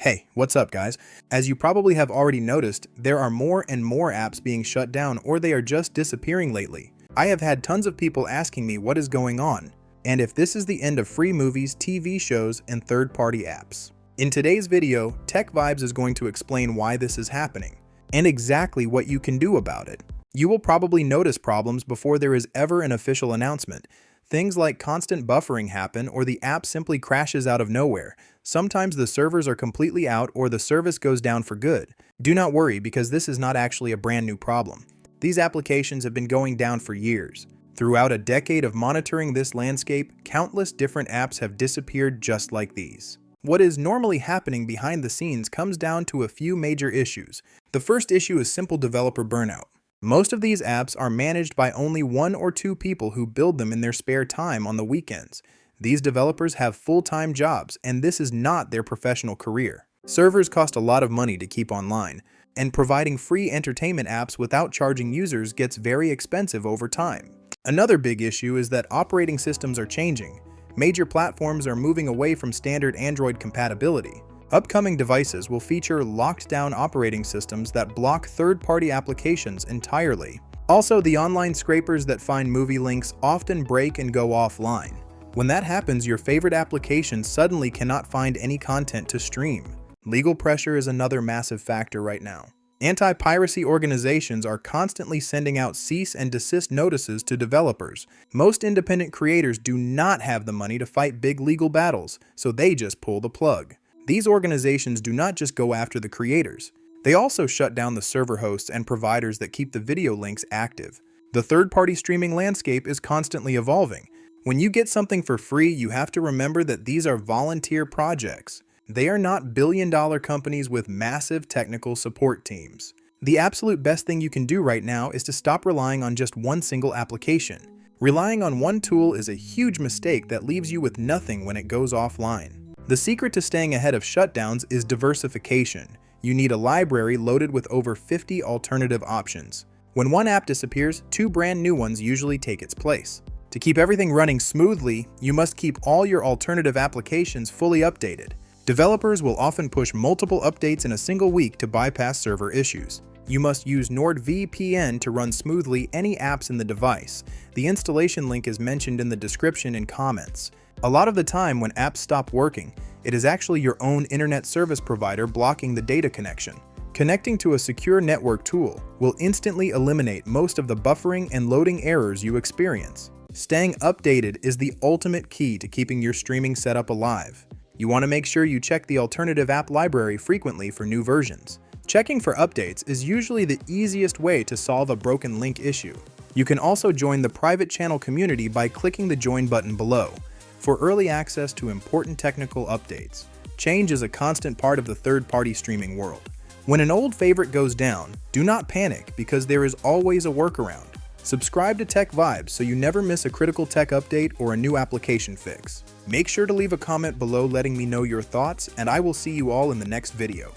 Hey, what's up guys? As you probably have already noticed, there are more and more apps being shut down or they are just disappearing lately. I have had tons of people asking me what is going on, and if this is the end of free movies, TV shows, and third-party apps. In today's video, TechVibes is going to explain why this is happening, and exactly what you can do about it. You will probably notice problems before there is ever an official announcement. Things like constant buffering happen or the app simply crashes out of nowhere. Sometimes the servers are completely out or the service goes down for good. Do not worry because this is not actually a brand new problem. These applications have been going down for years. Throughout a decade of monitoring this landscape, countless different apps have disappeared just like these. What is normally happening behind the scenes comes down to a few major issues. The first issue is simple developer burnout. Most of these apps are managed by only one or two people who build them in their spare time on the weekends. These developers have full-time jobs, and this is not their professional career. Servers cost a lot of money to keep online, and providing free entertainment apps without charging users gets very expensive over time. Another big issue is that operating systems are changing. Major platforms are moving away from standard Android compatibility. Upcoming devices will feature locked-down operating systems that block third-party applications entirely. Also, the online scrapers that find movie links often break and go offline. When that happens, your favorite application suddenly cannot find any content to stream. Legal pressure is another massive factor right now. Anti-piracy organizations are constantly sending out cease and desist notices to developers. Most independent creators do not have the money to fight big legal battles, so they just pull the plug. These organizations do not just go after the creators. They also shut down the server hosts and providers that keep the video links active. The third-party streaming landscape is constantly evolving. When you get something for free, you have to remember that these are volunteer projects. They are not billion-dollar companies with massive technical support teams. The absolute best thing you can do right now is to stop relying on just one single application. Relying on one tool is a huge mistake that leaves you with nothing when it goes offline. The secret to staying ahead of shutdowns is diversification. You need a library loaded with over 50 alternative options. When one app disappears, two brand new ones usually take its place. To keep everything running smoothly, you must keep all your alternative applications fully updated. Developers will often push multiple updates in a single week to bypass server issues. You must use NordVPN to run smoothly any apps in the device. The installation link is mentioned in the description and comments. A lot of the time when apps stop working, it is actually your own internet service provider blocking the data connection. Connecting to a secure network tool will instantly eliminate most of the buffering and loading errors you experience. Staying updated is the ultimate key to keeping your streaming setup alive. You want to make sure you check the alternative app library frequently for new versions. Checking for updates is usually the easiest way to solve a broken link issue. You can also join the private channel community by clicking the join button below. For early access to important technical updates, change is a constant part of the third-party streaming world. When an old favorite goes down, do not panic because there is always a workaround. Subscribe to TechVibes so you never miss a critical tech update or a new application fix. Make sure to leave a comment below letting me know your thoughts, and I will see you all in the next video.